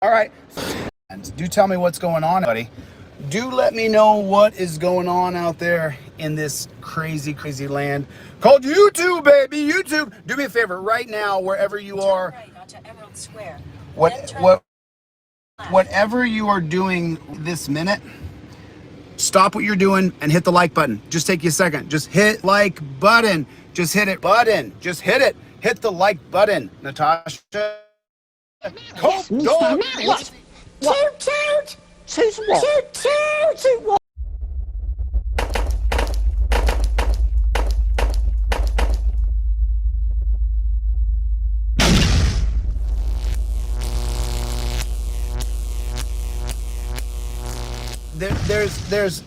All right. And do tell me what's going on, buddy. Do let me know what is going on out there in this crazy, crazy land called YouTube, baby. YouTube. Do me a favor right now, wherever you are. Whatever you are doing this minute, stop what you're doing and hit the like button. Just take you a second. Just hit like button. Just hit it button. Just hit it. Hit the like button, Natasha. Yes, Mr. Mallett. Toot toot. Toot what? Toot toot. Toot what?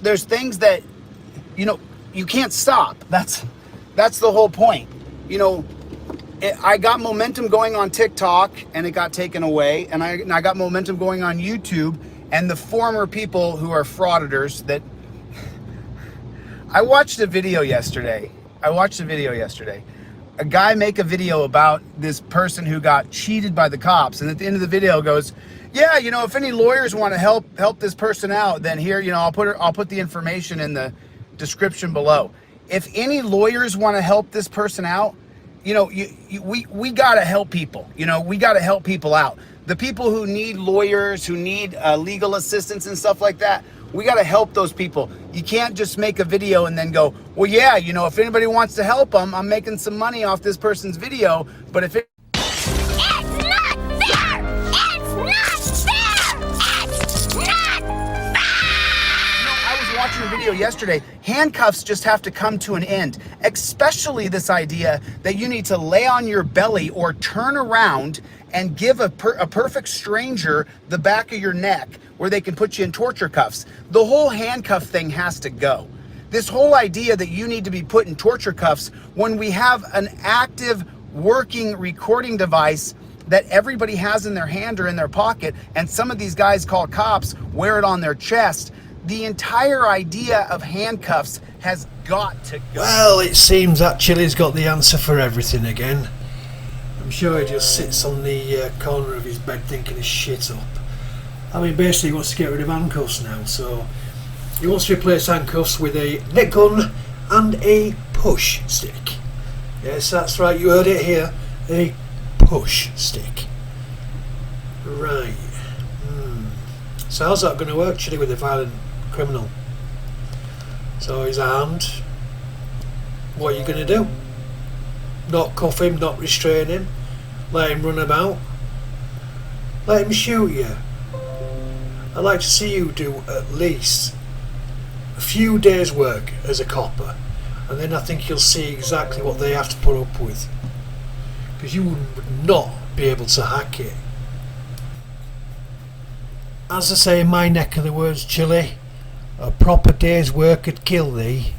There's things that, you know, you can't stop. That's the whole point. You know, I got momentum going on TikTok and it got taken away, and I got momentum going on YouTube, and the former people who are frauditors that I watched a video yesterday. A guy make a video about this person who got cheated by the cops, and at the end of the video goes, yeah, you know, if any lawyers want to help this person out, then here, you know, I'll put the information in the description below. If any lawyers want to help this person out, you know, we got to help people. You know, we got to help people out. The people who need lawyers, who need legal assistance and stuff like that, we got to help those people. You can't just make a video and then go, well, yeah, you know, if anybody wants to help them, I'm making some money off this person's video. But if it... Watching a video yesterday, handcuffs just have to come to an end, especially this idea that you need to lay on your belly or turn around and give a perfect stranger the back of your neck where they can put you in torture cuffs. The whole handcuff thing has to go. This whole idea that you need to be put in torture cuffs when we have an active working recording device that everybody has in their hand or in their pocket, and some of these guys called cops wear it on their chest. The entire idea of handcuffs has got to go. Well, it seems that Chilli's got the answer for everything again. I'm sure he just sits on the corner of his bed thinking his shit up. I mean, basically he wants to get rid of handcuffs now, so he wants to replace handcuffs with a neck gun and a push stick. Yes, that's right, you heard it here, a push stick. Right. So how's that going to work, Chilli, with a violent criminal? So he's armed. What are you going to do? Not cuff him, not restrain him, let him run about, let him shoot you. I'd like to see you do at least a few days work as a copper, and then I think you'll see exactly what they have to put up with, because you would not be able to hack it. As I say in my neck of the woods, Chilli, a proper day's work would kill thee.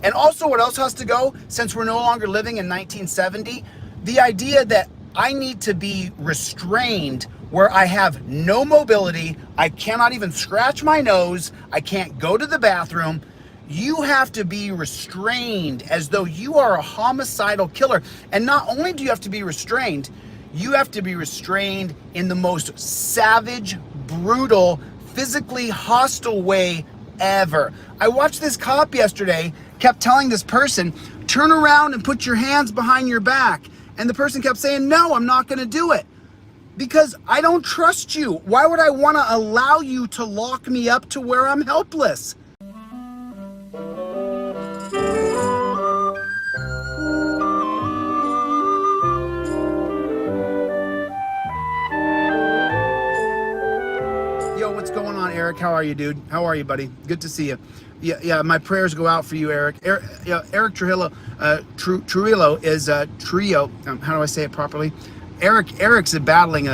And also, what else has to go, since we're no longer living in 1970, the idea that I need to be restrained where I have no mobility, I cannot even scratch my nose, I can't go to the bathroom. You have to be restrained as though you are a homicidal killer. And not only do you have to be restrained, you have to be restrained in the most savage, brutal, physically hostile way ever. I watched this cop yesterday, kept telling this person, turn around and put your hands behind your back. And the person kept saying, no, I'm not going to do it. Because I don't trust you. Why would I want to allow you to lock me up to where I'm helpless? What's going on, Eric? How are you, dude? How are you, buddy? Good to see you. Yeah. My prayers go out for you, Eric. Eric Trujillo, Trujillo is Trio. How do I say it properly? Eric's battling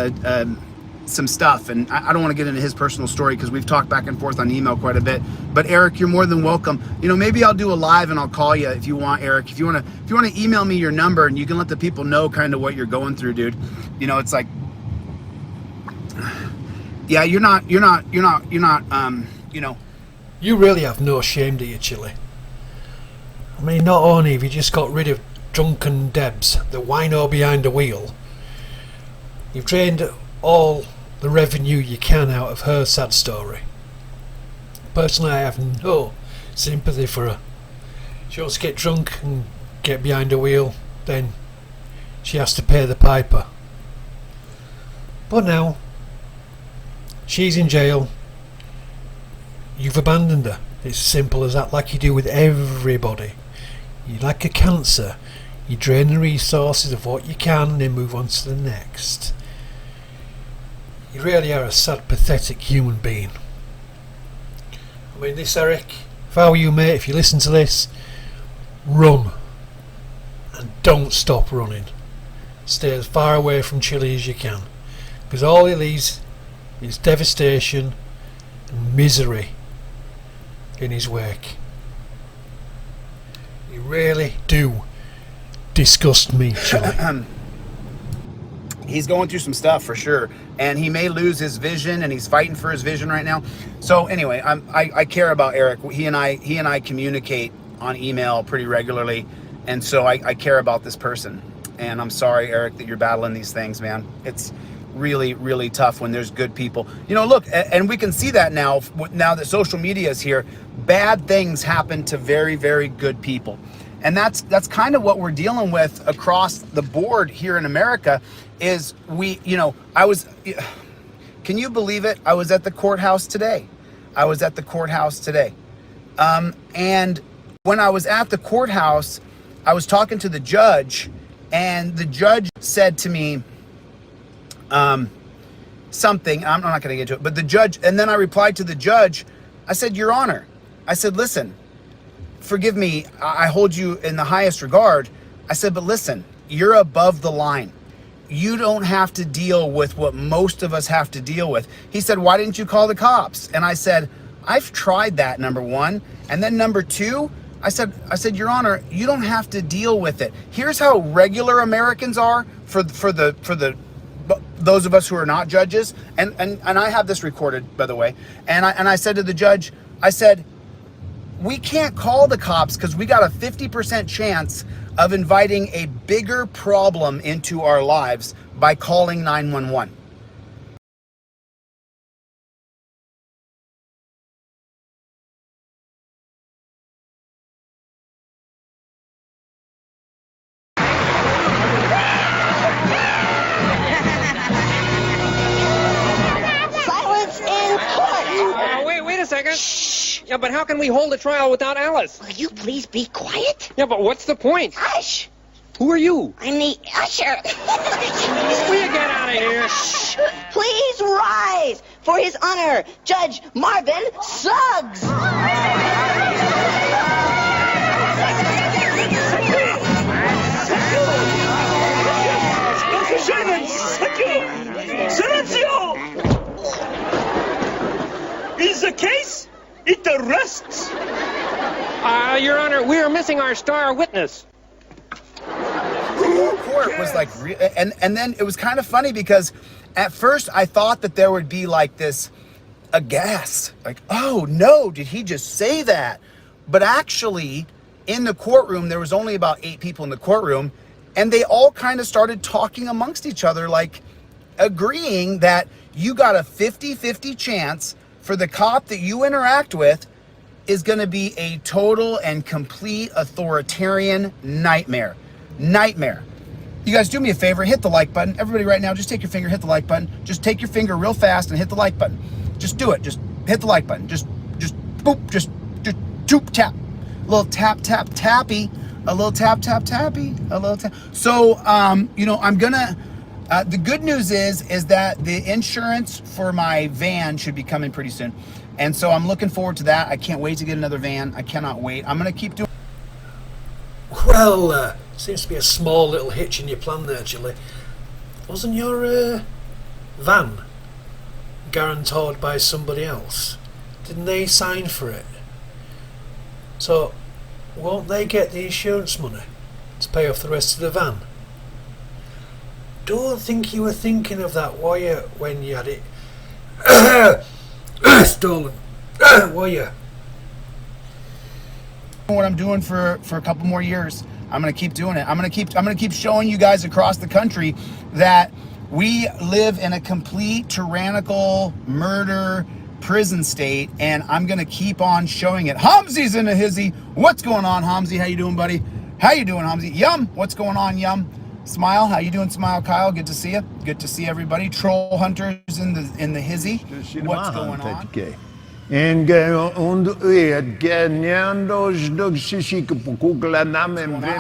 some stuff, and I don't want to get into his personal story because we've talked back and forth on email quite a bit. But Eric, you're more than welcome. You know, maybe I'll do a live and I'll call you if you want, Eric. If you want to email me your number and you can let the people know kind of what you're going through, dude. You know, it's like. Yeah, you're not, you know. You really have no shame, do you, Chilli? I mean, not only have you just got rid of drunken Debs, the wino behind the wheel. You've drained all the revenue you can out of her sad story. Personally, I have no sympathy for her. She wants to get drunk and get behind the wheel, then she has to pay the piper. But now, she's in jail. You've abandoned her. It's as simple as that, like you do with everybody. You like a cancer. You drain the resources of what you can and then move on to the next. You really are a sad, pathetic human being. I mean, this, Eric, if I were you, mate, if you listen to this, run. And don't stop running. Stay as far away from Chilli as you can. Because all it leaves is devastation and misery in his wake. You really do disgust me, Chilli. He's going through some stuff for sure, and he may lose his vision, and he's fighting for his vision right now. So anyway, I care about Eric. He and I communicate on email pretty regularly, and so I care about this person. And I'm sorry, Eric, that you're battling these things, man. It's really, really tough when there's good people. You know, look, and we can see that now that social media is here. Bad things happen to very, very good people. And that's kind of what we're dealing with across the board here in America is can you believe it? I was at the courthouse today. And when I was at the courthouse, I was talking to the judge, and the judge said to me something. I'm not going to get to it, but the judge, and then I replied to the judge. I said, Your Honor, I said, listen, forgive me, I hold you in the highest regard. I said, but listen, you're above the line. You don't have to deal with what most of us have to deal with. He said, why didn't you call the cops? And I said, I've tried that, number one. And then number two, I said, Your Honor, you don't have to deal with it. Here's how regular Americans are for those of us who are not judges. And I have this recorded, by the way. And I said to the judge, I said, we can't call the cops because we got a 50% chance of inviting a bigger problem into our lives by calling 911. Silence in court! Wait a second. Shh. Yeah, but how can we hold a trial without Alice? Will you please be quiet? Yeah, but what's the point? Hush! Who are you? I'm the usher. Will you get out of here? Shh! Please rise for His Honor, Judge Marvin Suggs. Is the case? It arrests. Your Honor, we are missing our star witness. The whole court was like, and then it was kind of funny because at first I thought that there would be like this aghast, like, oh no, did he just say that? But actually, in the courtroom, there was only about 8 people in the courtroom, and they all kind of started talking amongst each other, like agreeing that you got a 50-50 chance for the cop that you interact with is going to be a total and complete authoritarian nightmare. You guys do me a favor, hit the like button. Everybody right now, just take your finger, hit the like button. Just take your finger real fast and hit the like button. Just do it. Just hit the like button. Just boop, just toop tap. A little tap tappy. A little tap tappy. A little tap. So I'm gonna the good news is that the insurance for my van should be coming pretty soon. And so I'm looking forward to that. I can't wait to get another van. I cannot wait. I'm gonna keep doing. Well, seems to be a small little hitch in your plan there, Chilli. Wasn't your van guaranteed by somebody else? Didn't they sign for it? So, won't they get the insurance money to pay off the rest of the van? Don't think you were thinking of that, were you, when you had it stolen? Were you? What I'm doing for a couple more years. I'm gonna keep doing it. I'm gonna keep showing you guys across the country that we live in a complete tyrannical murder prison state, and I'm gonna keep on showing it. Hamzi's in a hizzy. What's going on, Hamzi? How you doing, buddy? How you doing, Hamzi? Yum. What's going on, Yum? Smile. How you doing, Smile? Kyle, good to see you. Good to see everybody. Troll Hunters in the hizzy. What's going on? I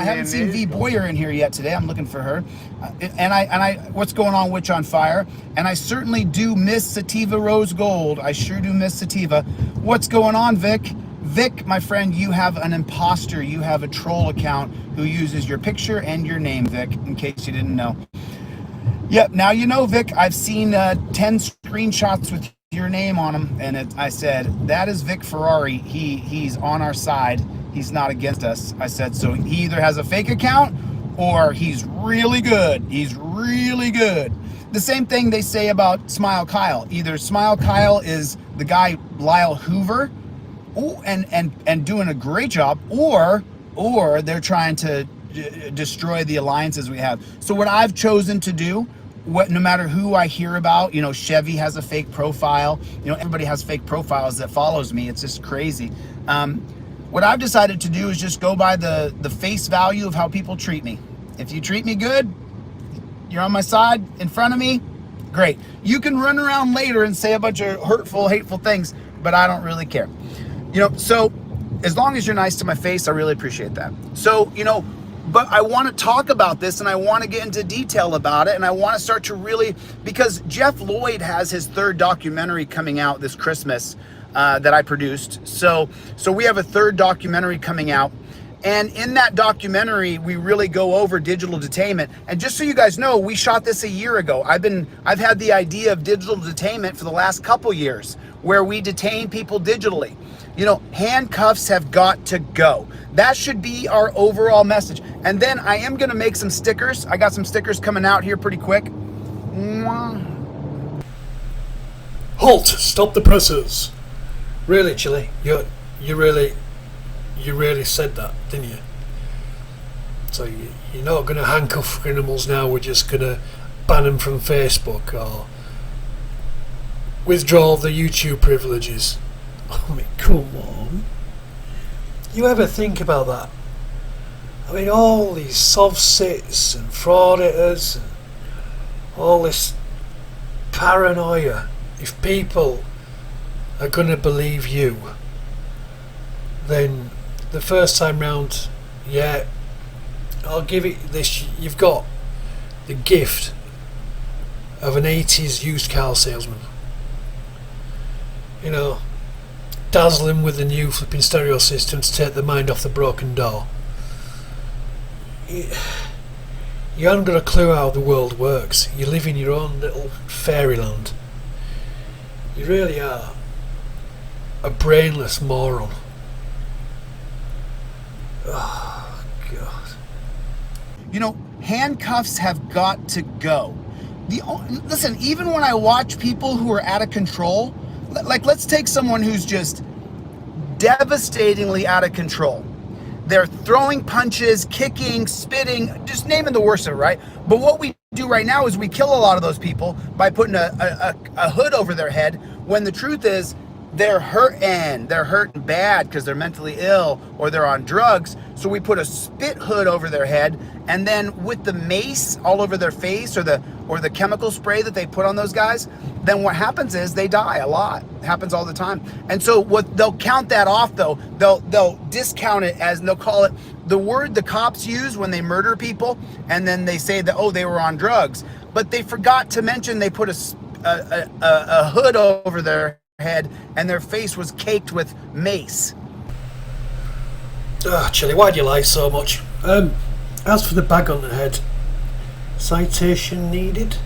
haven't seen V Boyer in here yet today. I'm looking for her. And I what's going on, Witch on Fire? And I certainly do miss Sativa Rose Gold. I sure do miss Sativa. What's going on, Vic? Vic, my friend, you have an imposter. You have a troll account who uses your picture and your name, Vic, in case you didn't know. Yep, now you know, Vic. I've seen 10 screenshots with your name on them, and I said, that is Vic Ferrari. He's on our side. He's not against us. I said, so he either has a fake account or he's really good. He's really good. The same thing they say about Smile Kyle. Either Smile Kyle is the guy Lyle Hoover, and doing a great job, or they're trying to destroy the alliances we have. So what I've chosen to do, no matter who I hear about, you know, Chevy has a fake profile, you know, everybody has fake profiles that follows me. It's just crazy. What I've decided to do is just go by the face value of how people treat me. If you treat me good, you're on my side, in front of me, great. You can run around later and say a bunch of hurtful, hateful things, but I don't really care. You know, so as long as you're nice to my face, I really appreciate that. So, you know, but I want to talk about this, and I want to get into detail about it, and I want to start to really, because Jeff Lloyd has his 3rd documentary coming out this Christmas that I produced. So we have a 3rd documentary coming out, and in that documentary, we really go over digital detainment. And just so you guys know, we shot this a year ago. I've had the idea of digital detainment for the last couple years, where we detain people digitally. You know, handcuffs have got to go. That should be our overall message. And then I am going to make some stickers. I got some stickers coming out here pretty quick. Halt! Stop the presses. Really, Chili? You really said that, didn't you? So you're not going to handcuff criminals now. We're just going to ban them from Facebook or withdraw the YouTube privileges. I mean, come on. You ever think about that? I mean, all these soft sits and frauditors and all this paranoia. If people are going to believe you, then the first time round, yeah, I'll give it this. You've got the gift of an 80s used car salesman. You know, dazzling with the new flipping stereo system to take the mind off the broken door. You haven't got a clue how the world works. You live in your own little fairyland. You really are a brainless moron. Oh, God. You know, handcuffs have got to go. Listen, even when I watch people who are out of control, like let's take someone who's just devastatingly out of control. They're throwing punches, kicking, spitting, just naming the worst of it, right? But what we do right now is we kill a lot of those people by putting a hood over their head, when the truth is they're hurting bad because they're mentally ill or they're on drugs. So we put a spit hood over their head, and then with the mace all over their face, or the chemical spray that they put on those guys, then what happens is they die a lot. It happens all the time. And so what they'll count that off though, they'll discount it as, they'll call it the word the cops use when they murder people, and then they say that, oh, they were on drugs. But they forgot to mention they put a hood over their head and their face was caked with mace. Ah, Chili, why do you lie so much? As for the bag on the head, citation needed.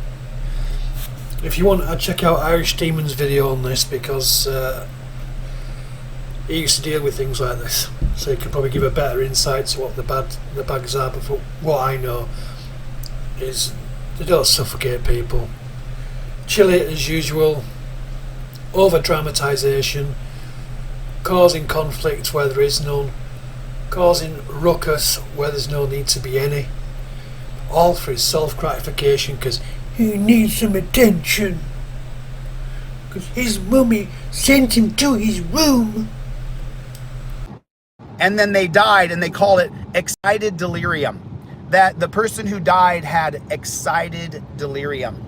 If you want, I'd check out Irish Demon's video on this, because he used to deal with things like this, so he can probably give a better insight to what the bags are. But what I know is they don't suffocate people. Chili as usual, over dramatisation, causing conflict where there is none. causing ruckus where there's no need to be any, all for his self-gratification because he needs some attention, because his mummy sent him to his room. And then they died, and they call it excited delirium. That the person who died had excited delirium.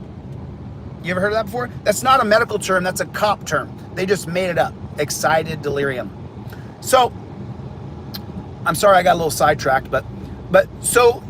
You ever heard of that before? That's not a medical term, that's a cop term. They just made it up. Excited delirium. So, I'm sorry I got a little sidetracked, but so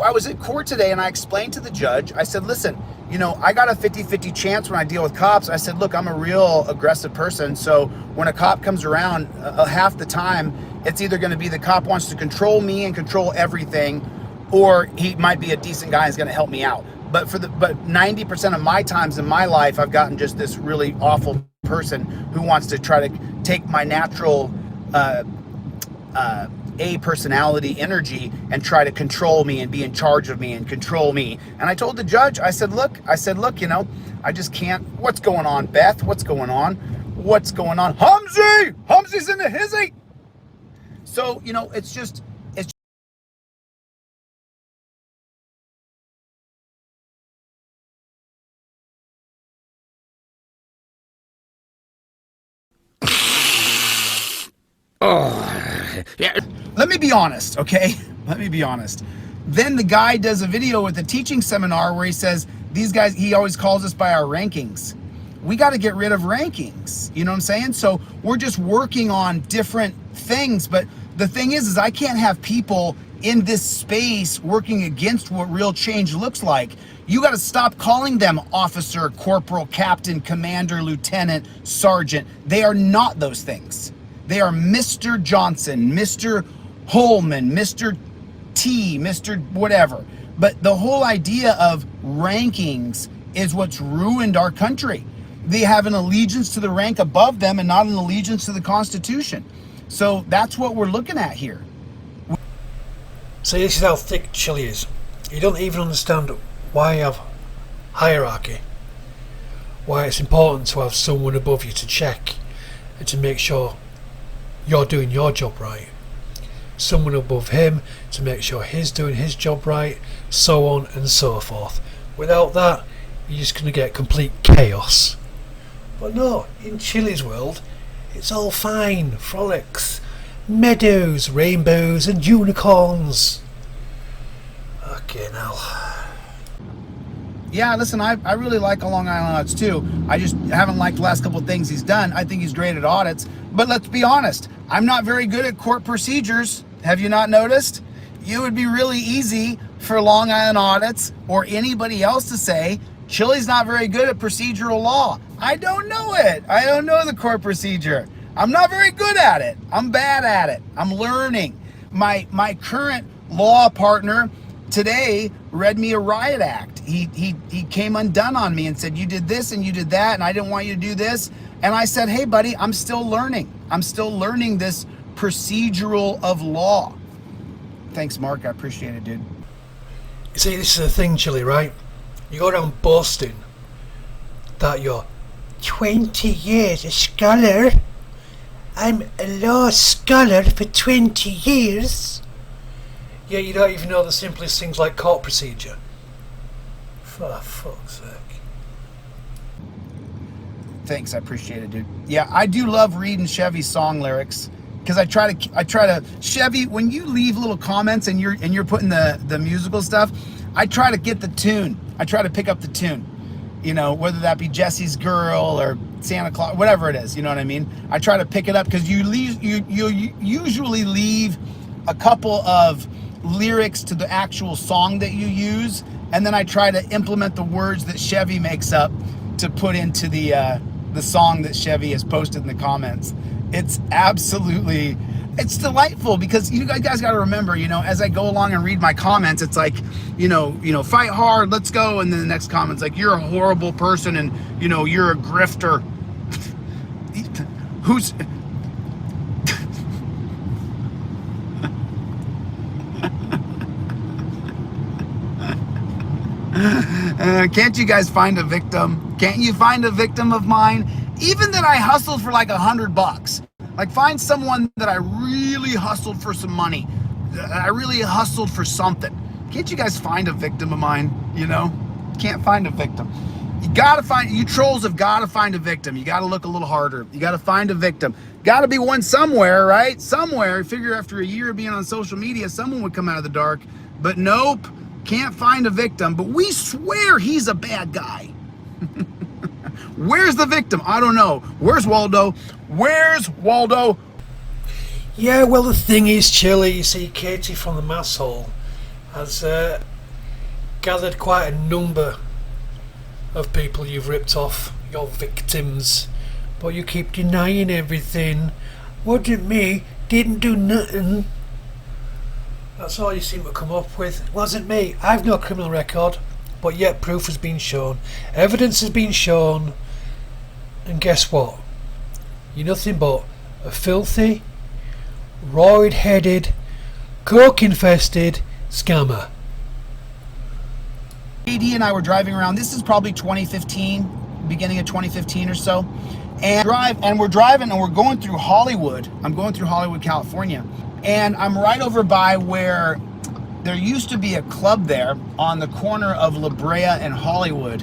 I was at court today and I explained to the judge, I said, listen, you know, I got a 50-50 chance when I deal with cops. I said, look, I'm a real aggressive person, so when a cop comes around, half the time, it's either going to be the cop wants to control me and control everything, or he might be a decent guy and is going to help me out. But 90% of my times in my life, I've gotten just this really awful person who wants to try to take my natural personality energy and try to control me and be in charge of me and control me. And I told the judge, I said, look, you know, I just can't. What's going on, Beth? What's going on? What's going on? Humsey's in the hizzy. So, you know, it's Yeah. let me be honest, okay? Let me be honest. Then the guy does a video with a teaching seminar where he says, these guys, he always calls us by our rankings. We got to get rid of rankings. You know what I'm saying? So we're just working on different things. But the thing is I can't have people in this space working against what real change looks like. You got to stop calling them officer, corporal, captain, commander, lieutenant, sergeant. They are not those things. They are Mr. Johnson, Mr. Holman, Mr. T, Mr. whatever. But the whole idea of rankings is what's ruined our country. They have an allegiance to the rank above them and not an allegiance to the Constitution. So that's what we're looking at here. See, this is how thick Chilli is. You don't even understand why you have hierarchy, why it's important to have someone above you to check and to make sure you're doing your job right, someone above him to make sure he's doing his job right, so on and so forth. Without that, you're just going to get complete chaos. But no, in Chilli's world, it's all fine, frolics, meadows, rainbows and unicorns. Okay, now. Yeah, listen, I really like Long Island audits too. I just haven't liked the last couple of things he's done. I think he's great at audits. But let's be honest, I'm not very good at court procedures. Have you not noticed? It would be really easy for Long Island audits or anybody else to say, Chilli's not very good at procedural law. I don't know it. I don't know the court procedure. I'm not very good at it. I'm bad at it. I'm learning. My current law partner today read me a riot act. He came undone on me and said, you did this and you did that and I didn't want you to do this. And I said, hey buddy, I'm still learning. I'm still learning this procedural of law. Thanks, Mark. I appreciate it, dude. You see, this is the thing, Chilli, right? You go around boasting that you're 20 years a scholar. I'm a law scholar for 20 years. Yeah, you don't even know the simplest things like court procedure. For fuck's sake. Thanks, I appreciate it, dude. Yeah, I do love reading Chevy's song lyrics because I try to Chevy, when you leave little comments and you're putting the musical stuff, I try to get the tune. I try to pick up the tune. You know, whether that be Jesse's Girl or Santa Claus, whatever it is, you know what I mean? I try to pick it up because you usually leave a couple of lyrics to the actual song that you use, and then I try to implement the words that Chevy makes up to put into the song that Chevy has posted in the comments. It's delightful because you guys got to remember, you know, as I go along and read my comments, it's like, you know, fight hard, let's go, and then the next comment's like, you're a horrible person, and you know, you're a grifter. Who's can't you guys find a victim? Can't you find a victim of mine? Even that I hustled for like $100. Like, find someone that I really hustled for some money. I really hustled for something. Can't you guys find a victim of mine? You know? Can't find a victim. You trolls have got to find a victim. You got to look a little harder. You got to find a victim. Got to be one somewhere, right? Somewhere. Figure after a year of being on social media, someone would come out of the dark. But nope, can't find a victim. But we swear he's a bad guy. Where's the victim? I don't know. Where's Waldo? Where's Waldo? Yeah, well, the thing is, Chilli, you see, Katie from the Mass Hall has gathered quite a number of people you've ripped off, your victims, but you keep denying everything. Wasn't me, didn't do nothing. That's all you seem to come up with. Wasn't me, I've no criminal record, but yet proof has been shown, evidence has been shown, and guess what? You're nothing but a filthy, roid-headed, coke-infested scammer. AD and I were driving around. This is probably 2015, beginning of 2015 or so. And we're driving and we're going through Hollywood. I'm going through Hollywood, California. And I'm right over by where there used to be a club there on the corner of La Brea and Hollywood.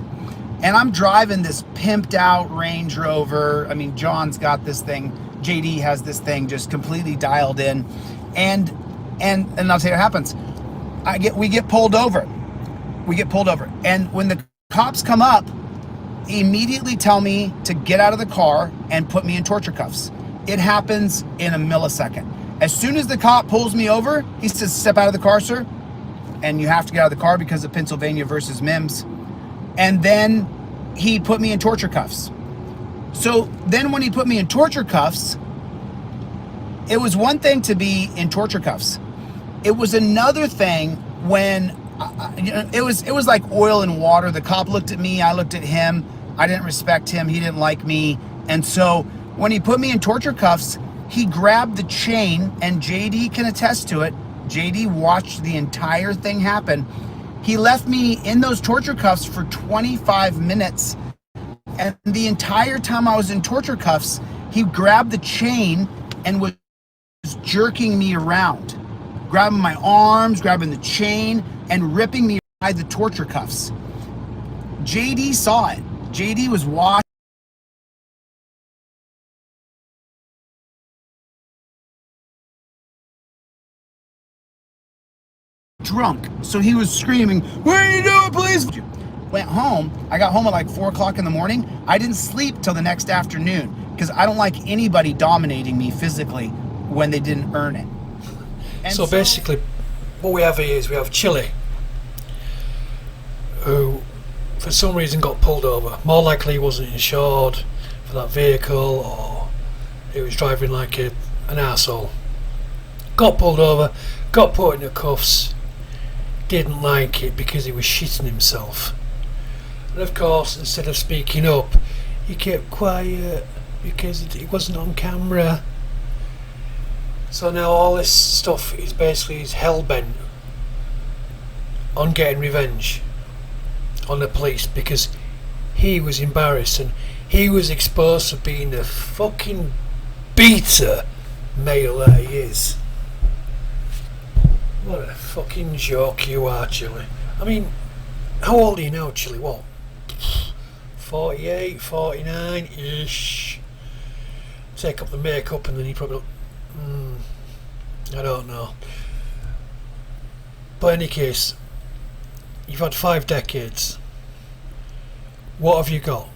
And I'm driving this pimped out Range Rover. I mean, John's got this thing. JD has this thing just completely dialed in. And I'll tell you what happens. We get pulled over. And when the cops come up, immediately tell me to get out of the car and put me in torture cuffs. It happens in a millisecond. As soon as the cop pulls me over, he says, "Step out of the car, sir." And you have to get out of the car because of Pennsylvania versus Mims. And then he put me in torture cuffs. So then when he put me in torture cuffs, it was one thing to be in torture cuffs. It was another thing when it was like oil and water. The cop looked at me, I looked at him. I didn't respect him, he didn't like me. And so when he put me in torture cuffs, he grabbed the chain, and JD can attest to it. JD watched the entire thing happen. He left me in those torture cuffs for 25 minutes. And the entire time I was in torture cuffs, he grabbed the chain and was jerking me around, grabbing my arms, grabbing the chain, and ripping me by the torture cuffs. JD saw it. JD was watching. Drunk, so he was screaming, "What are you doing, police?" Went home. I got home at like 4 o'clock in the morning. I didn't sleep till the next afternoon because I don't like anybody dominating me physically when they didn't earn it. And so basically, what we have here is we have Chilli, who for some reason got pulled over. More likely he wasn't insured for that vehicle, or he was driving like an arsehole. Got pulled over, got put in the cuffs, didn't like it because he was shitting himself. And of course, instead of speaking up, he kept quiet because it wasn't on camera. So now all this stuff is basically hell-bent on getting revenge on the police because he was embarrassed and he was exposed for being the fucking beta male that he is. What a fucking joke you are, Chilli. I mean, how old are you now, Chilli? What? 48, 49-ish. Take up the makeup and then you probably I don't know. But in any case, you've had 5 decades. What have you got?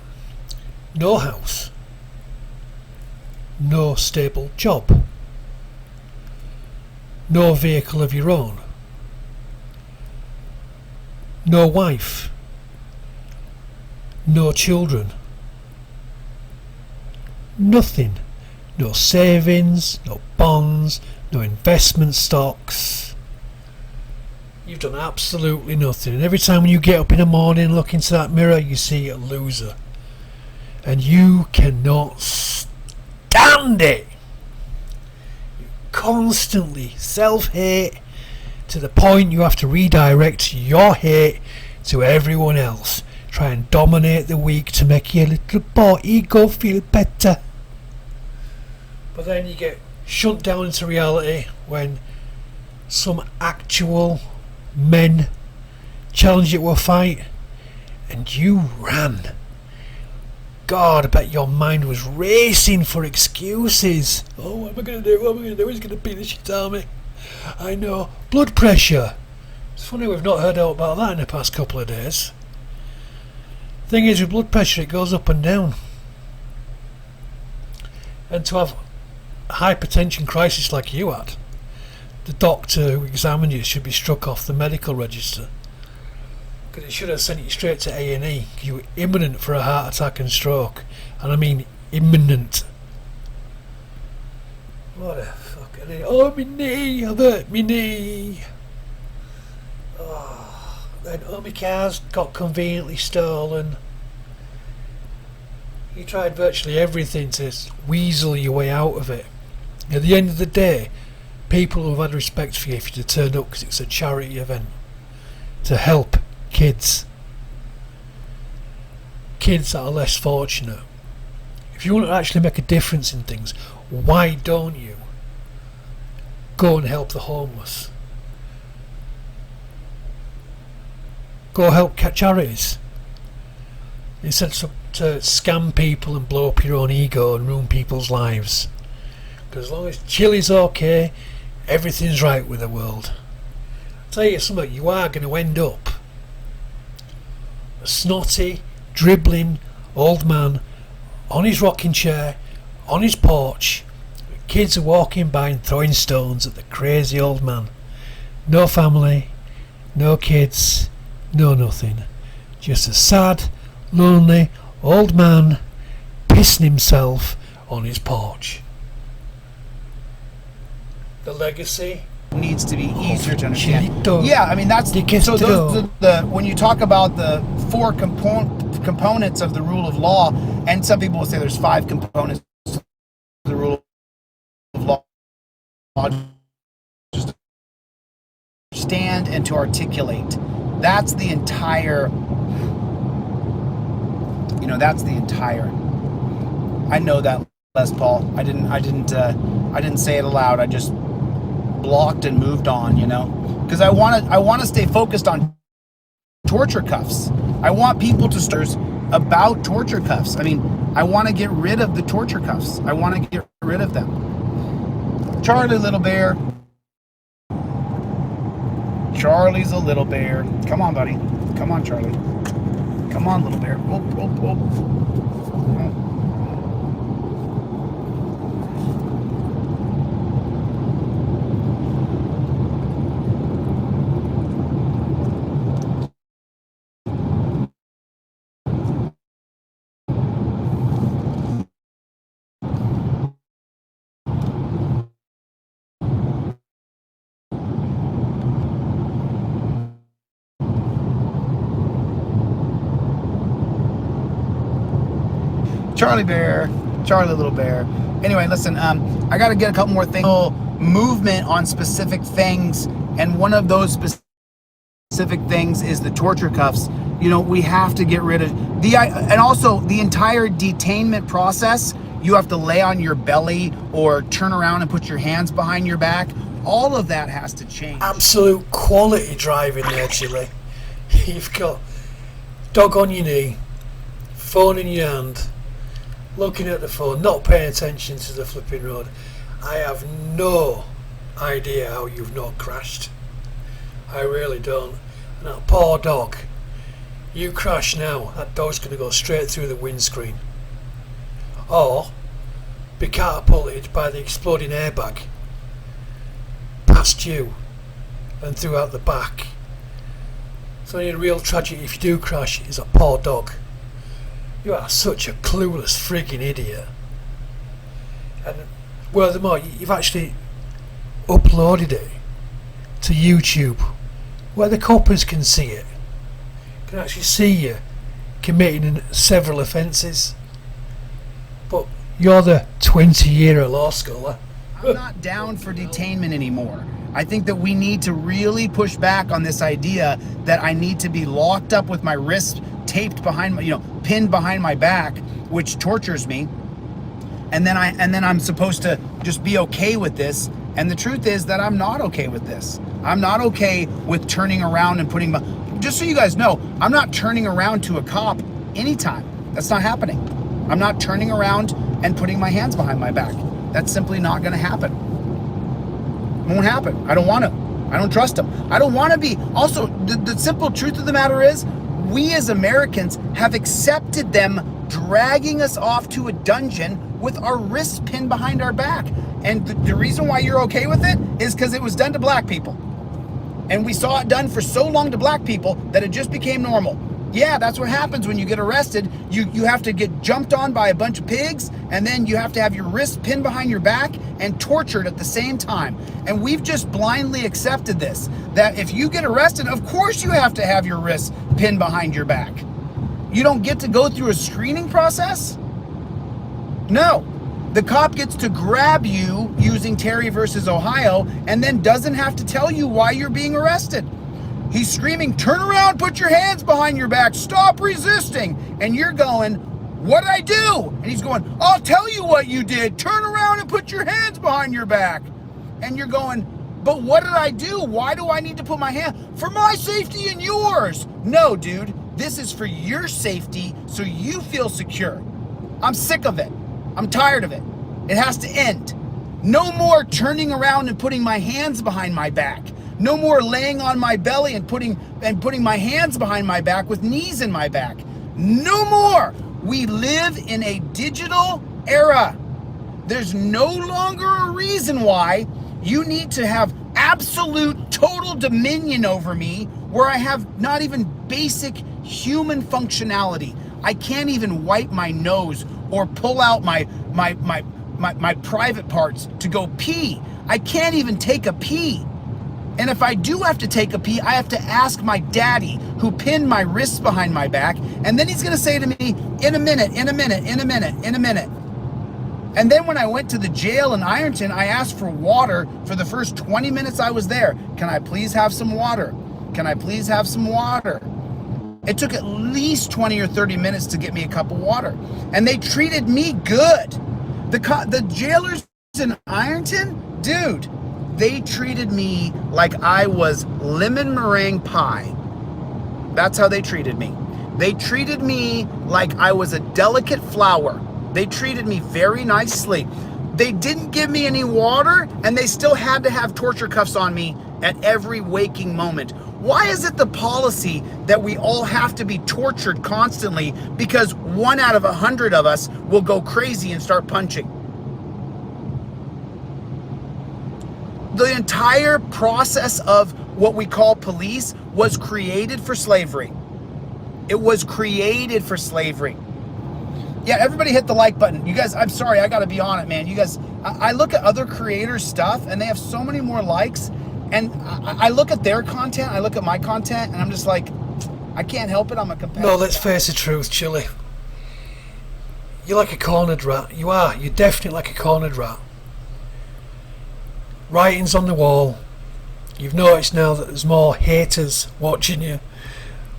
No house. No stable job. No vehicle of your own. No wife. No children. Nothing. No savings, no bonds, no investment stocks. You've done absolutely nothing. And every time when you get up in the morning and look into that mirror, you see a loser. And you cannot stand it. You constantly self-hate to the point you have to redirect your hate to everyone else. Try and dominate the weak to make your little boy ego feel better. But then you get shut down into reality when some actual men challenge you to a fight and you ran. God, I bet your mind was racing for excuses. Oh, what am I going to do? What am I going to do? He's going to beat the shit out of me. I know. Blood pressure. It's funny we've not heard out about that in the past couple of days. Thing is, with blood pressure, it goes up and down. And to have a hypertension crisis like you had, the doctor who examined you should be struck off the medical register. Because it should have sent you straight to A&E. You were imminent for a heart attack and stroke. And I mean imminent. What a fucking idiot. Oh, my knee! I've hurt my knee! Oh, then all my cars got conveniently stolen. You tried virtually everything to weasel your way out of it. At the end of the day, people who have had respect for you if you'd turned up because it's a charity event to help kids that are less fortunate. If you want to actually make a difference in things, why don't you go and help the homeless? Go help charities instead to scam people and blow up your own ego and ruin people's lives. Because as long as Chilli's okay, everything's right with the world. I'll tell you something, you are going to end up a snotty, dribbling old man on his rocking chair, on his porch. Kids are walking by and throwing stones at the crazy old man. No family, no kids, no nothing. Just a sad, lonely old man pissing himself on his porch. The legacy needs to be easier to understand. Chilito. Yeah, I mean that's so those the when you talk about the four components of the rule of law, and some people will say there's 5 components to the rule of law. Just understand and to articulate. That's the entire. You know, that's the entire. I know that, Les Paul. I didn't say it aloud. I just blocked and moved on, you know, because I want to stay focused on torture cuffs. I want people to start about torture cuffs. I mean, I want to get rid of the torture cuffs. I want to get rid of them. Charlie, little bear. Charlie's a little bear. Come on, buddy. Come on, Charlie. Come on, little bear. Oh, oh, oh. Charlie bear, Charlie little bear. Anyway, listen, I got to get a couple more things. Movement on specific things, and one of those specific things is the torture cuffs. You know, we have to get rid of and also the entire detainment process. You have to lay on your belly or turn around and put your hands behind your back. All of that has to change. Absolute quality driving there, Chilli. You've got dog on your knee, phone in your hand, looking at the phone, not paying attention to the flipping road. I have no idea how you've not crashed. I really don't. And that poor dog, you crash now, that dog's going to go straight through the windscreen. Or be catapulted by the exploding airbag past you and through out the back. So the real tragedy if you do crash is a poor dog. You are such a clueless frigging idiot. And furthermore, you've actually uploaded it to YouTube where the coppers can see it. Can actually see you committing several offences. But you're the 20-year law scholar. I'm not down for detainment anymore. I think that we need to really push back on this idea that I need to be locked up with my wrists taped behind my, pinned behind my back, which tortures me. and then I'm supposed to just be okay with this. And the truth is that I'm not okay with this. I'm not okay with turning around and putting my, just so you guys know, I'm not turning around to a cop anytime. That's not happening. I'm not turning around and putting my hands behind my back. That's simply not going to happen. It won't happen. I don't want to. I don't trust them. I don't want to be. Also, the simple truth of the matter is, we as Americans have accepted them dragging us off to a dungeon with our wrists pinned behind our back. And the reason why you're okay with it is because it was done to black people. And we saw it done for so long to black people that it just became normal. Yeah, that's what happens when you get arrested. You have to get jumped on by a bunch of pigs, and then you have to have your wrists pinned behind your back and tortured at the same time. And we've just blindly accepted this, that if you get arrested, of course you have to have your wrists pinned behind your back. You don't get to go through a screening process? No. The cop gets to grab you using Terry versus Ohio and then doesn't have to tell you why you're being arrested. He's screaming, turn around, put your hands behind your back, stop resisting. And you're going, what did I do? And he's going, I'll tell you what you did. Turn around and put your hands behind your back. And you're going, but what did I do? Why do I need to put my hand? For my safety and yours. No, dude, this is for your safety so you feel secure. I'm sick of it. I'm tired of it. It has to end. No more turning around and putting my hands behind my back. No more laying on my belly and putting my hands behind my back with knees in my back. No more. We live in a digital era. There's no longer a reason why you need to have absolute total dominion over me where I have not even basic human functionality. I can't even wipe my nose or pull out my private parts to go pee. I can't even take a pee. And if I do have to take a pee, I have to ask my daddy, who pinned my wrists behind my back, and then he's gonna say to me, in a minute. And then when I went to the jail in Ironton, I asked for water for the first 20 minutes I was there. Can I please have some water? Can I please have some water? It took at least 20 or 30 minutes to get me a cup of water. And they treated me good. The jailers in Ironton, dude, they treated me like I was lemon meringue pie. That's how they treated me. They treated me like I was a delicate flower. They treated me very nicely. They didn't give me any water, and they still had to have torture cuffs on me at every waking moment. Why is it the policy that we all have to be tortured constantly because 1 out of 100 of us will go crazy and start punching? The entire process of what we call police was created for slavery. It was created for slavery. Yeah, everybody hit the like button. You guys, I'm sorry, I gotta be on it, man. You guys, I look at other creators' stuff and they have so many more likes. And I look at their content, I look at my content, and I'm just like, I can't help it, I'm a competitor. No, let's face the truth, Chilli. You're like a cornered rat. You are. You're definitely like a cornered rat. Writing's on the wall. You've noticed now that there's more haters watching you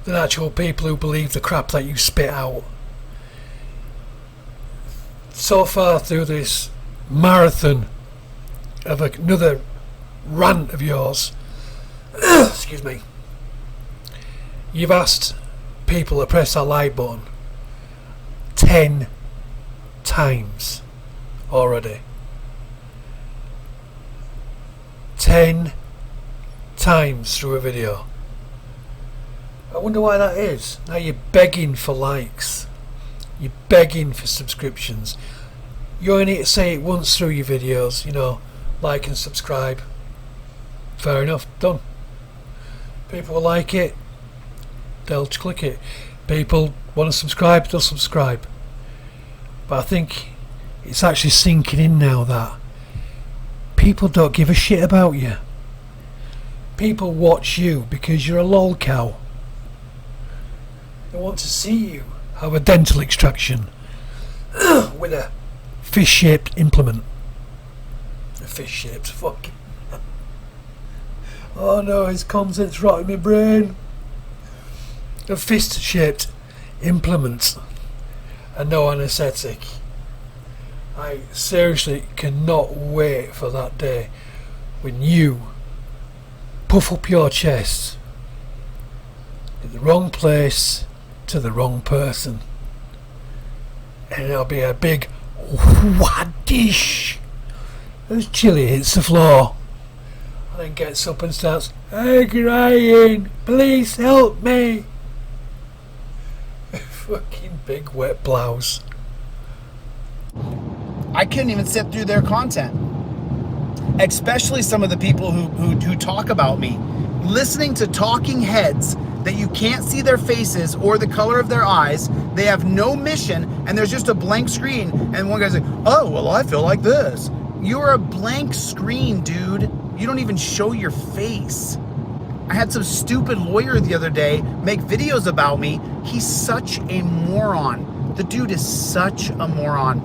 than actual people who believe the crap that you spit out. So far through this marathon of another rant of yours, excuse me, you've asked people to press that like button 10 times already. 10 times through a video. I wonder why that is. Now you're begging for likes. You're begging for subscriptions. You only need to say it once through your videos, you know, like and subscribe. Fair enough, done. People will like it, they'll click it. People want to subscribe, they'll subscribe. But I think it's actually sinking in now that people don't give a shit about you. People watch you because you're a lol cow. They want to see you have a dental extraction with a fish-shaped implement. A fish-shaped, fuck. Oh no, his content's rotting my brain. A fist-shaped implement and no anaesthetic. I seriously cannot wait for that day when you puff up your chest in the wrong place to the wrong person, and it'll be a big whadish as Chilli hits the floor and then gets up and starts, "I'm crying, please help me." Fucking big wet blouse. I couldn't even sit through their content, especially some of the people who talk about me. Listening to talking heads that you can't see their faces or the color of their eyes, they have no mission, and there's just a blank screen, and one guy's like, "Oh, well, I feel like this." You're a blank screen, dude. You don't even show your face. I had some stupid lawyer the other day make videos about me. He's such a moron. The dude is such a moron.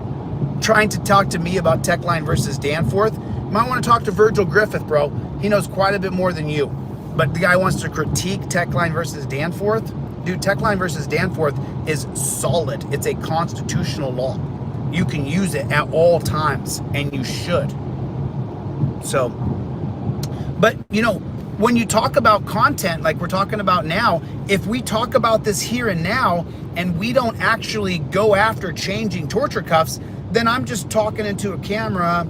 Trying to talk to me about Techline versus Danforth. You might want to talk to Virgil Griffith, bro. He knows quite a bit more than you. But the guy wants to critique Techline versus Danforth. Dude, Techline versus Danforth is solid. It's a constitutional law. You can use it at all times, and you should. So, but you know, when you talk about content like we're talking about now, if we talk about this here and now and we don't actually go after changing torture cuffs, then I'm just talking into a camera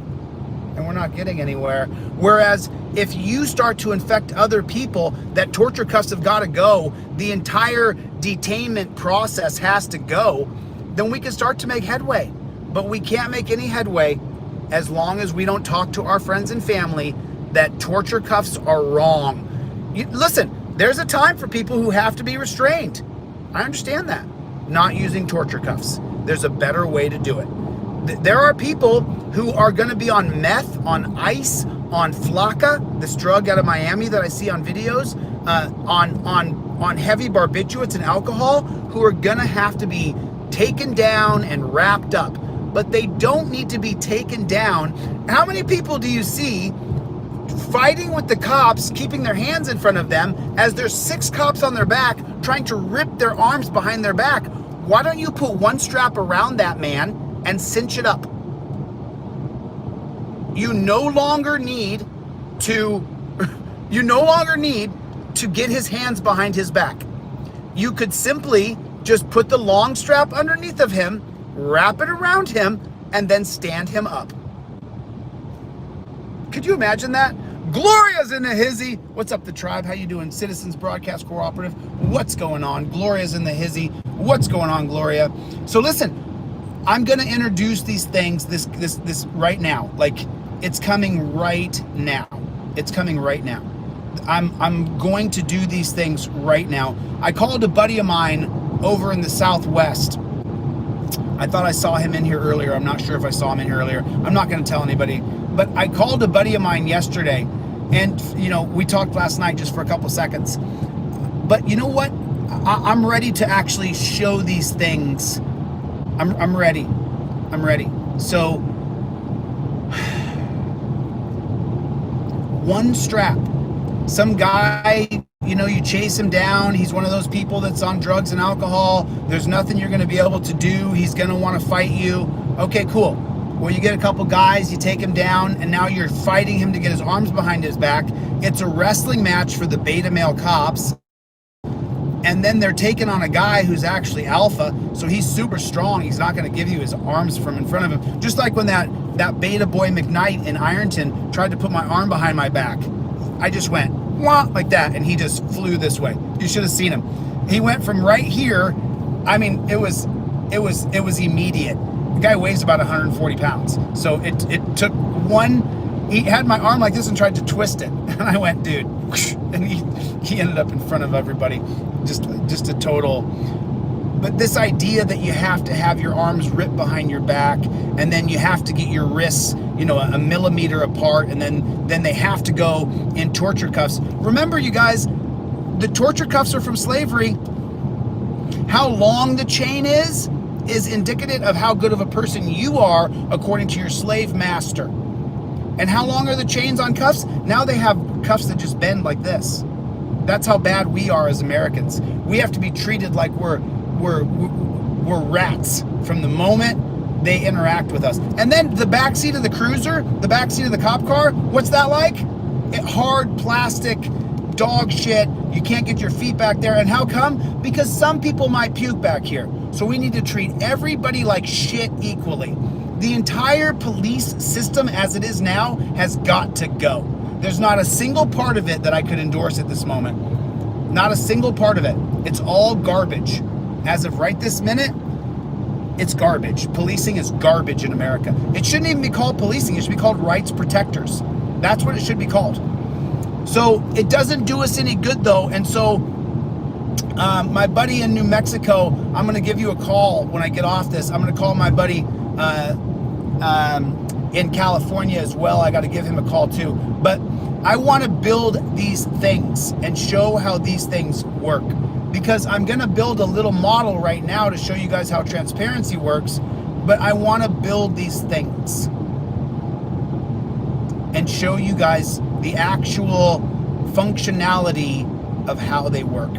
and we're not getting anywhere. Whereas if you start to infect other people that torture cuffs have got to go, the entire detainment process has to go, then we can start to make headway. But we can't make any headway as long as we don't talk to our friends and family that torture cuffs are wrong. Listen, there's a time for people who have to be restrained. I understand that. Not using torture cuffs. There's a better way to do it. There are people who are going to be on meth, on ice, on flakka, this drug out of Miami that I see on videos, on heavy barbiturates and alcohol, who are going to have to be taken down and wrapped up. But they don't need to be taken down. How many people do you see fighting with the cops, keeping their hands in front of them as there's 6 cops on their back trying to rip their arms behind their back? Why don't you put one strap around that man and cinch it up? You no longer need to get his hands behind his back. You could simply just put the long strap underneath of him, wrap it around him, and then stand him up. Could you imagine that? Gloria's in the hizzy. What's up, the tribe? How you doing? Citizens Broadcast Cooperative. What's going on? Gloria's in the hizzy. What's going on, Gloria? So listen, I'm gonna introduce these things this right now. Like, it's coming right now. It's coming right now. I'm going to do these things right now. I called a buddy of mine over in the Southwest. I thought I saw him in here earlier. I'm not sure if I saw him in here earlier. I'm not going to tell anybody. But I called a buddy of mine yesterday, and you know, we talked last night just for a couple seconds. But you know what? I'm ready to actually show these things. I'm ready. I'm ready. So one strap. Some guy, you know, you chase him down. He's one of those people that's on drugs and alcohol. There's nothing you're going to be able to do. He's going to want to fight you. Okay, cool. Well, you get a couple guys, you take him down, and now you're fighting him to get his arms behind his back. It's a wrestling match for the beta male cops. And then they're taking on a guy who's actually alpha, so he's super strong. He's not going to give you his arms from in front of him. Just like when that beta boy McKnight in Ironton tried to put my arm behind my back. I just went, wah, like that, and he just flew this way. You should have seen him. He went from right here. I mean, it was immediate. The guy weighs about 140 pounds. So it took one, he had my arm like this and tried to twist it. And I went, dude, and he ended up in front of everybody. Just a total. But this idea that you have to have your arms ripped behind your back, and then you have to get your wrists, you know, a millimeter apart, and then they have to go in torture cuffs. Remember, you guys, the torture cuffs are from slavery. How long the chain is indicative of how good of a person you are according to your slave master. And how long are the chains on cuffs? Now they have cuffs that just bend like this. That's how bad we are as Americans. We have to be treated like we're rats from the moment they interact with us. And then the backseat of the cruiser, the backseat of the cop car, what's that like? Hard plastic, dog shit. You can't get your feet back there. And how come? Because some people might puke back here. So we need to treat everybody like shit equally. The entire police system as it is now has got to go. There's not a single part of it that I could endorse at this moment. Not a single part of it. It's all garbage. As of right this minute, it's garbage. Policing is garbage in America. It shouldn't even be called policing. It should be called rights protectors. That's what it should be called. So it doesn't do us any good though. And so my buddy in New Mexico, I'm going to give you a call when I get off this. I'm going to call my buddy in California as well. I got to give him a call too. But I want to build these things and show how these things work. Because I'm going to build a little model right now to show you guys how transparency works, but I want to build these things and show you guys the actual functionality of how they work.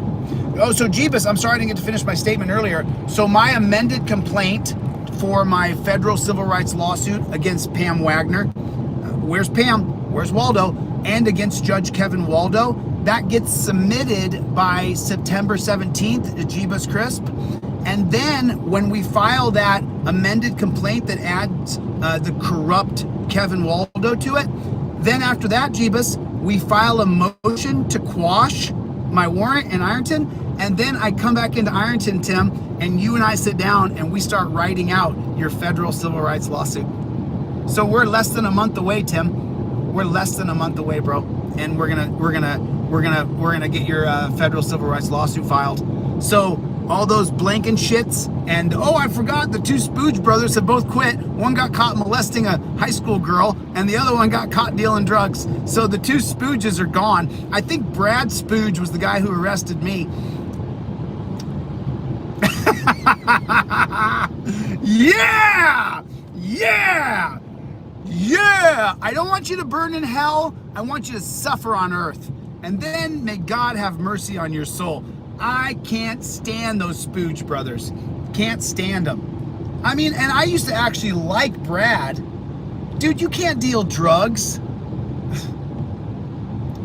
Oh, so Jeebus, I'm sorry I didn't get to finish my statement earlier. So my amended complaint for my federal civil rights lawsuit against Pam Wagner, where's Pam? Where's Waldo? And against Judge Kevin Waldo, that gets submitted by September 17th to Jeebus Crisp. And then when we file that amended complaint that adds the corrupt Kevin Waldo to it, then after that, Jeebus, we file a motion to quash my warrant in Ironton. And then I come back into Ironton, Tim, and you and I sit down and we start writing out your federal civil rights lawsuit. So we're less than a month away, Tim. We're less than a month away, bro. And we're gonna get your federal civil rights lawsuit filed. So all those blanking shits, and oh, I forgot, the two Spooge brothers have both quit. One got caught molesting a high school girl, and the other one got caught dealing drugs. So the two Spooges are gone. I think Brad Spooge was the guy who arrested me. Yeah! Yeah! Yeah! I don't want you to burn in hell. I want you to suffer on earth. And then may God have mercy on your soul. I can't stand those Spooge brothers. Can't stand them. I mean, and I used to actually like Brad. Dude, you can't deal drugs.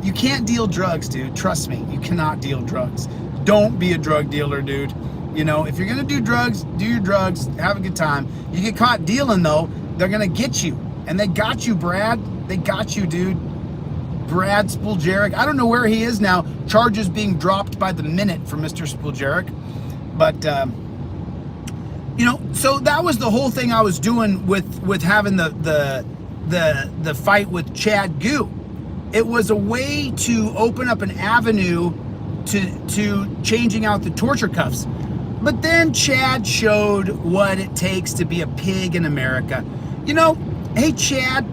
You can't deal drugs, dude. Trust me, you cannot deal drugs. Don't be a drug dealer, dude. You know, if you're gonna do drugs, do your drugs, have a good time. You get caught dealing though, they're gonna get you. And they got you, Brad. They got you, dude. Brad Spulgeric. I don't know where he is now. Charges being dropped by the minute for Mr. Spulgeric. But, you know, so that was the whole thing I was doing with having the fight with Chad Goo. It was a way to open up an avenue to changing out the torture cuffs. But then Chad showed what it takes to be a pig in America. You know, hey, Chad,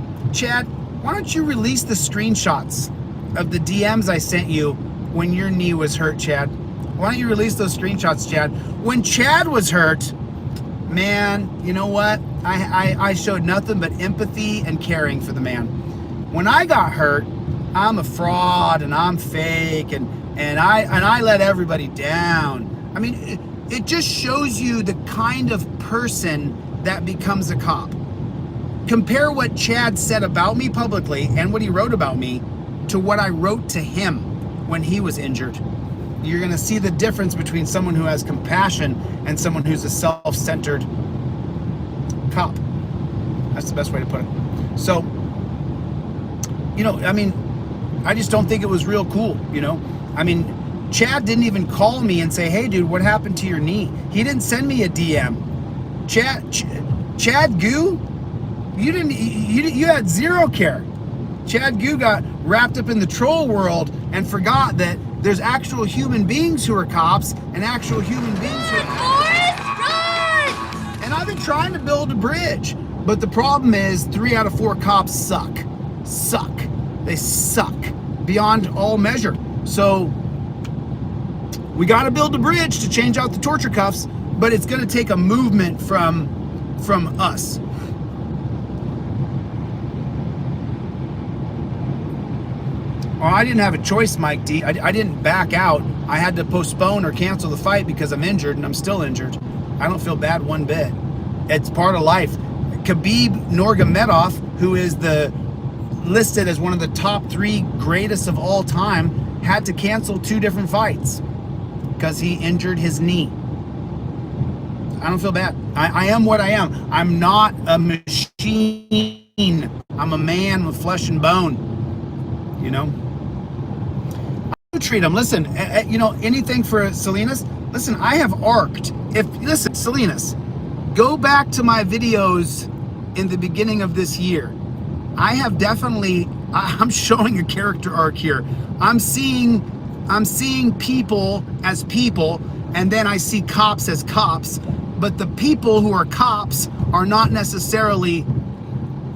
why don't you release the screenshots of the DMs I sent you when your knee was hurt, Chad? Why don't you release those screenshots, Chad? When Chad was hurt, man, you know what? I showed nothing but empathy and caring for the man. When I got hurt, I'm a fraud and I'm fake and I let everybody down. I mean, it just shows you the kind of person that becomes a cop. Compare what Chad said about me publicly and what he wrote about me to what I wrote to him when he was injured. You're gonna see the difference between someone who has compassion and someone who's a self-centered cop. That's the best way to put it. So, you know, I mean, I just don't think it was real cool, you know? I mean, Chad didn't even call me and say, hey dude, what happened to your knee? He didn't send me a DM. Chad Goo, you had zero care. Chad Goo got wrapped up in the troll world and forgot that there's actual human beings who are cops and actual human beings who are... And I've been trying to build a bridge, but the problem is 3 out of 4 cops suck. They suck beyond all measure. So we got to build a bridge to change out the torture cuffs, but it's going to take a movement from us. Well, I didn't have a choice, Mike D. I didn't back out. I had to postpone or cancel the fight because I'm injured, and I'm still injured. I don't feel bad one bit. It's part of life. Khabib Nurmagomedov, who is listed as one of the top 3 greatest of all time, had to cancel 2 different fights because he injured his knee. I don't feel bad. I am what I am. I'm not a machine. I'm a man with flesh and bone. You know? I treat him. Listen, you know, anything for Salinas. Listen, I have arced. Listen, Salinas, go back to my videos in the beginning of this year. I have definitely, I'm showing a character arc here. I'm seeing people as people, and then I see cops as cops. But the people who are cops are not necessarily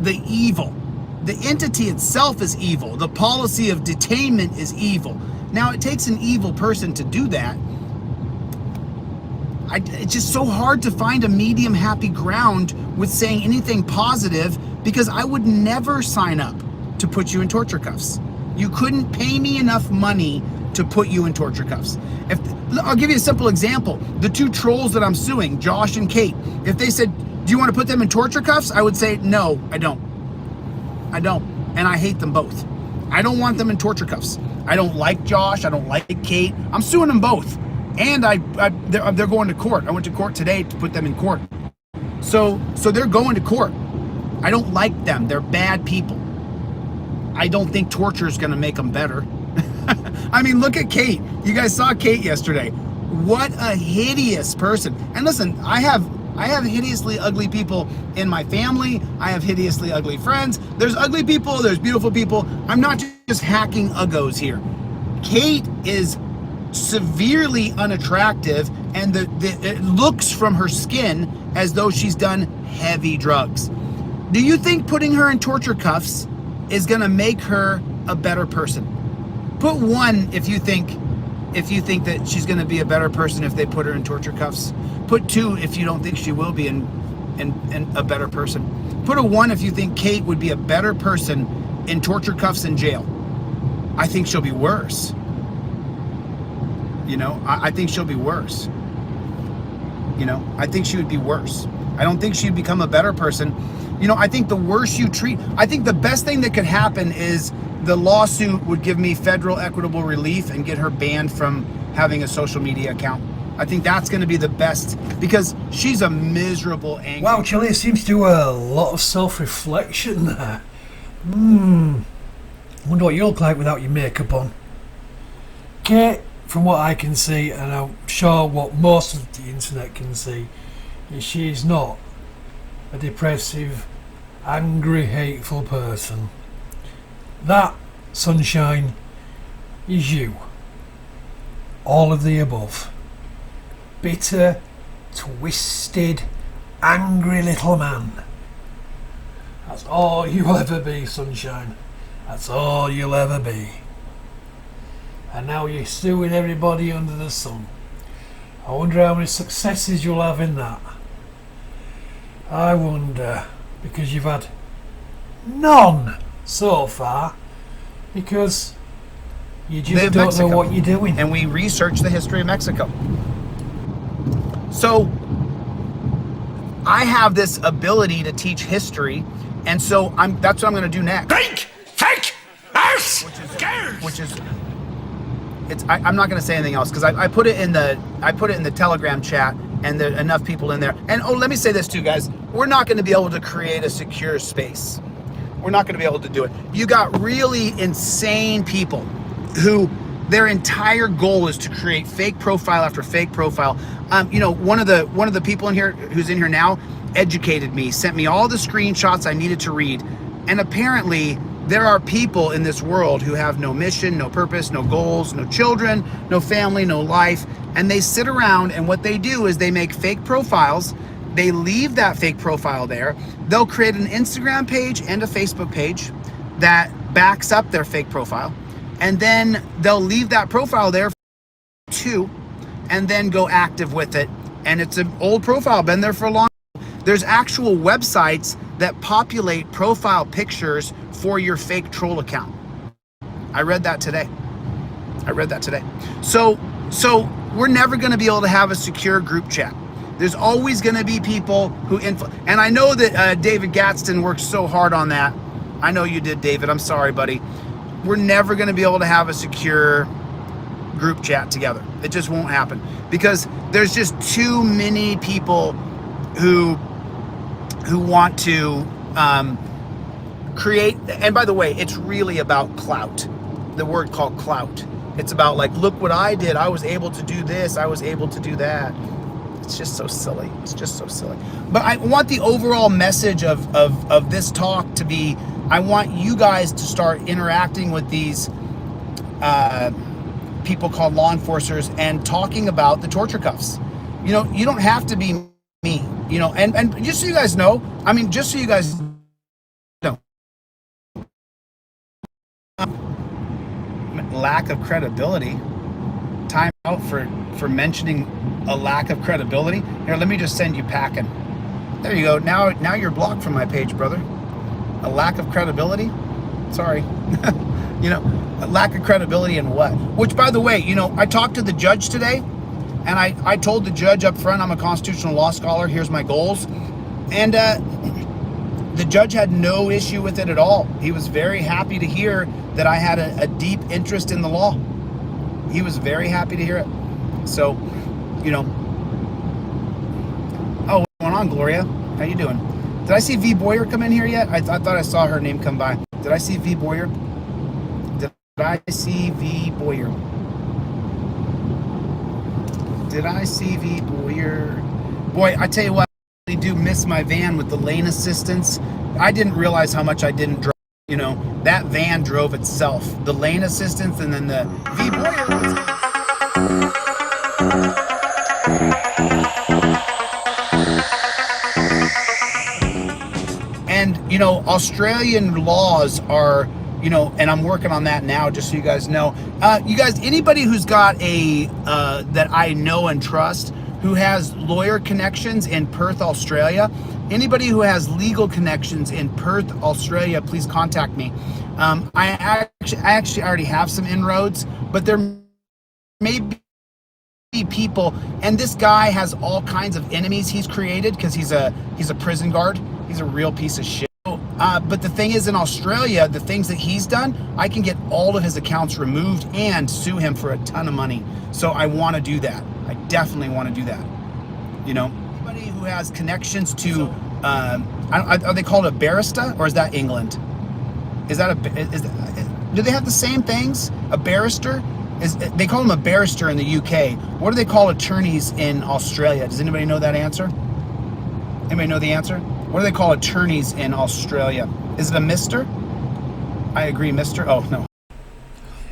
the evil. The entity itself is evil. The policy of detainment is evil. Now, it takes an evil person to do that. It's just so hard to find a medium happy ground with saying anything positive, because I would never sign up to put you in torture cuffs. You couldn't pay me enough money to put you in torture cuffs. I'll give you a simple example. The 2 trolls that I'm suing, Josh and Kate, if they said, do you want to put them in torture cuffs? I would say, no, I don't. I don't. And I hate them both. I don't want them in torture cuffs. I don't like Josh. I don't like Kate. I'm suing them both. And they're going to court. I went to court today to put them in court. So they're going to court. I don't like them. They're bad people. I don't think torture is going to make them better. I mean, look at Kate. You guys saw Kate yesterday. What a hideous person. And listen, I have hideously ugly people in my family. I have hideously ugly friends. There's ugly people, there's beautiful people. I'm not just hacking uggos here. Kate is severely unattractive, and it looks from her skin as though she's done heavy drugs. Do you think putting her in torture cuffs is gonna make her a better person? Put 1 if you think that she's gonna be a better person if they put her in torture cuffs. Put 2 if you don't think she will be and a better person. Put a 1 if you think Kate would be a better person in torture cuffs in jail. I think she'll be worse. You know, I think she'll be worse. You know, I think she would be worse. I don't think she'd become a better person. You know, I think the worse you treat, I think the best thing that could happen is the lawsuit would give me federal equitable relief and get her banned from having a social media account. I think that's going to be the best, because she's a miserable, angry... Wow, Chilli seems to do a lot of self-reflection there. I wonder what you look like without your makeup on. Kate, from what I can see, and I'm sure what most of the internet can see, is she is not a depressive, angry, hateful person. That, sunshine, is you. All of the above. Bitter, twisted, angry little man. That's all you'll ever be, sunshine. That's all you'll ever be. And now you're suing everybody under the sun. I wonder how many successes you'll have in that. I wonder, because you've had none so far, because you just don't know what you're doing. And we research the history of Mexico. So I have this ability to teach history, and so that's what I'm going to do next. I'm not going to say anything else, because I put it in the Telegram chat, and there are enough people in there. And let me say this too, guys. We're not going to be able to create a secure space. We're not going to be able to do it. You got really insane people who their entire goal is to create fake profile after fake profile. You know, one of the people in here who's in here now educated me, sent me all the screenshots I needed to read, and apparently there are people in this world who have no mission, no purpose, no goals, no children, no family, no life, and they sit around, and what they do is they make fake profiles. They leave that fake profile there. They'll create an Instagram page and a Facebook page that backs up their fake profile, and then they'll leave that profile there too, and then go active with it. And it's an old profile, been there for a long time. There's actual websites that populate profile pictures for your fake troll account. I read that today. So we're never going to be able to have a secure group chat. There's always going to be people who and I know that David Gadsden worked so hard on that. I know you did, David. I'm sorry, buddy. We're never going to be able to have a secure group chat together. It just won't happen because there's just too many people who want to create. And by the way, it's really about clout. The word called clout. It's about like, look what I did. I was able to do this. I was able to do that. It's just so silly. It's just so silly. But I want the overall message of this talk to be, I want you guys to start interacting with these people called law enforcers and talking about the torture cuffs. You know, you don't have to be me, you know, and just so you guys know, I mean, just so you guys know, lack of credibility, time out for mentioning a lack of credibility. Here, let me just send you packing. There you go. Now you're blocked from my page, brother. A lack of credibility? Sorry. You know, a lack of credibility in what? Which, by the way, you know, I talked to the judge today, and I told the judge up front, I'm a constitutional law scholar, here's my goals. And the judge had no issue with it at all. He was very happy to hear that I had a deep interest in the law. He was very happy to hear it. So, you know. Oh, what's going on, Gloria? How you doing? Did I see V. Boyer come in here yet? I thought I saw her name come by. Did I see V. Boyer? Did I see V. Boyer? Did I see V. Boyer? Boy, I tell you what, I really do miss my van with the lane assistance. I didn't realize how much I didn't drive. You know, that van drove itself. The lane assistance and then the V. Boyer. And, you know, Australian laws are, you know, and I'm working on that now, just so you guys know. You guys, anybody who's got a, that I know and trust, who has lawyer connections in Perth, Australia, anybody who has legal connections in Perth, Australia, please contact me. I actually already have some inroads, but there may be people, and this guy has all kinds of enemies he's created because he's a prison guard. He's a real piece of shit. But the thing is, in Australia, the things that he's done, I can get all of his accounts removed and sue him for a ton of money. So I want to do that. I definitely want to do that. You know, anybody who has connections to, are they called a barrister, or is that England? Is that do they have the same things? A barrister? They call them a barrister in the UK. What do they call attorneys in Australia? Does anybody know that answer? Anybody know the answer? What do they call attorneys in Australia? Is it a mister? I agree, mister. Oh, no.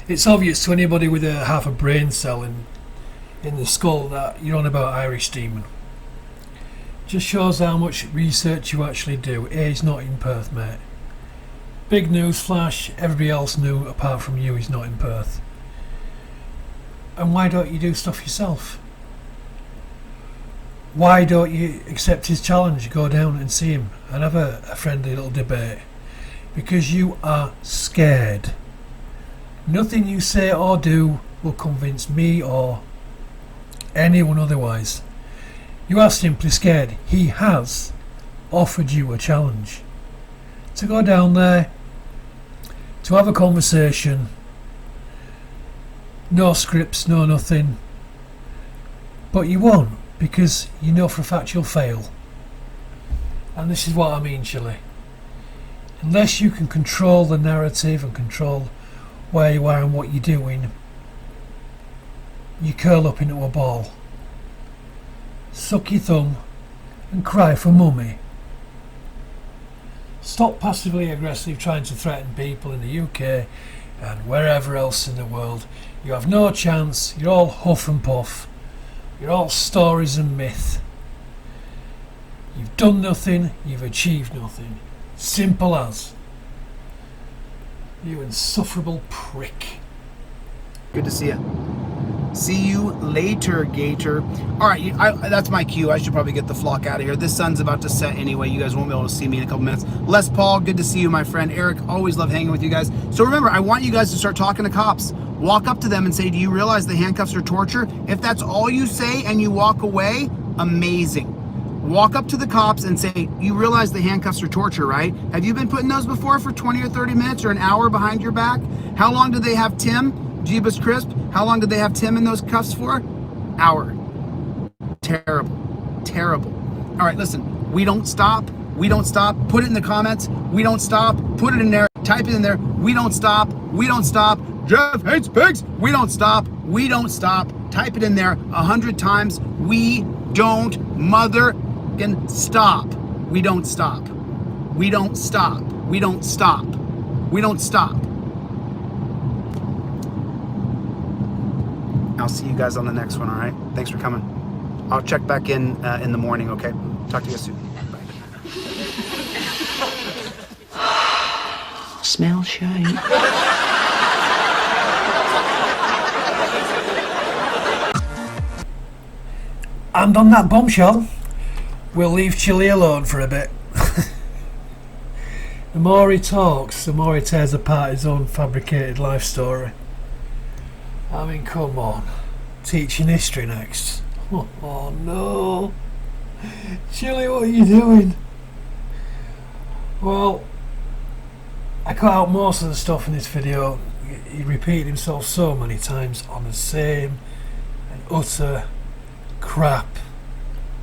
It's obvious to anybody with a half a brain cell in the skull that you're on about Irish Demon. Just shows how much research you actually do. He's not in Perth, mate. Big news flash, everybody else knew apart from you he's not in Perth. And why don't you do stuff yourself? Why don't you accept his challenge, go down and see him and have a friendly little debate? Because you are scared. Nothing you say or do will convince me or anyone otherwise. You are simply scared. He has offered you a challenge to go down there, to have a conversation. No scripts, no nothing. But you won't, because you know for a fact you'll fail. And this is what I mean, Chilli. Unless you can control the narrative and control where you are and what you're doing, you curl up into a ball, suck your thumb and cry for mummy. Stop passively aggressive trying to threaten people in the UK and wherever else in the world. You have no chance. You're all huff and puff. You're all stories and myth. You've done nothing, you've achieved nothing. Simple as. You insufferable prick. Good to see you. See you later, Gator. All right, that's my cue. I should probably get the flock out of here. This sun's about to set anyway. You guys won't be able to see me in a couple minutes. Les Paul, good to see you, my friend. Eric, always love hanging with you guys. So remember, I want you guys to start talking to cops. Walk up to them and say, do you realize the handcuffs are torture? If that's all you say and you walk away, amazing. Walk up to the cops and say, you realize the handcuffs are torture, right? Have you been put in those before for 20 or 30 minutes or an hour behind your back? How long did they have Tim, Jeebus Crisp? How long did they have Tim in those cuffs for? Hour. Terrible. Terrible. All right, listen, we don't stop. We don't stop. Put it in the comments. We don't stop. Put it in there. Type it in there. We don't stop. We don't stop. Jeff hates pigs. We don't stop. We don't stop. Type it in there 100 times. We don't mother-ing stop. We don't stop. We don't stop. We don't stop. We don't stop. I'll see you guys on the next one, all right? Thanks for coming. I'll check back in the morning, okay? Talk to you soon. Bye. Smell shame. And on that bombshell, we'll leave Chilli alone for a bit. The more he talks, the more he tears apart his own fabricated life story. I mean, come on. Teaching history next. Oh no. Chilli, what are you doing? Well, I cut out most of the stuff in this video. He repeated himself so many times on the same and utter crap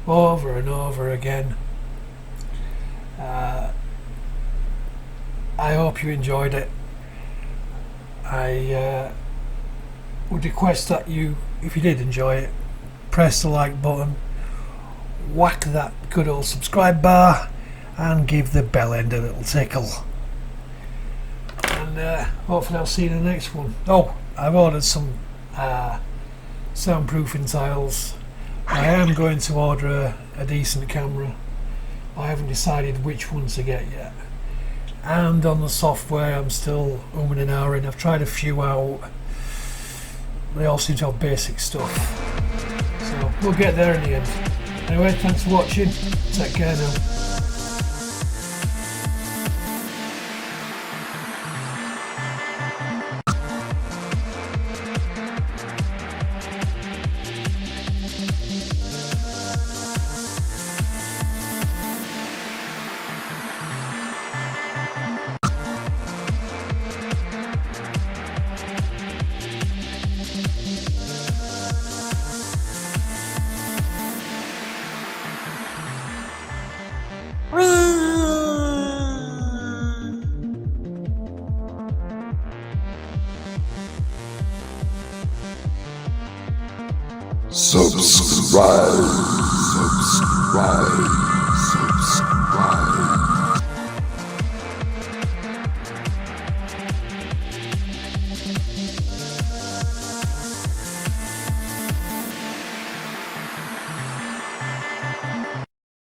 over and over again. I hope you enjoyed it. I would request that you, if you did enjoy it, press the like button, whack that good old subscribe bar, and give the bell end a little tickle. And hopefully I'll see you in the next one. Oh, I've ordered some soundproofing tiles. I am going to order a decent camera. I haven't decided which one to get yet. And on the software I'm still umming and ahhing. I've tried a few out. They all seem to have basic stuff. So we'll get there in the end. Anyway, thanks for watching. Take care now. Subscribe.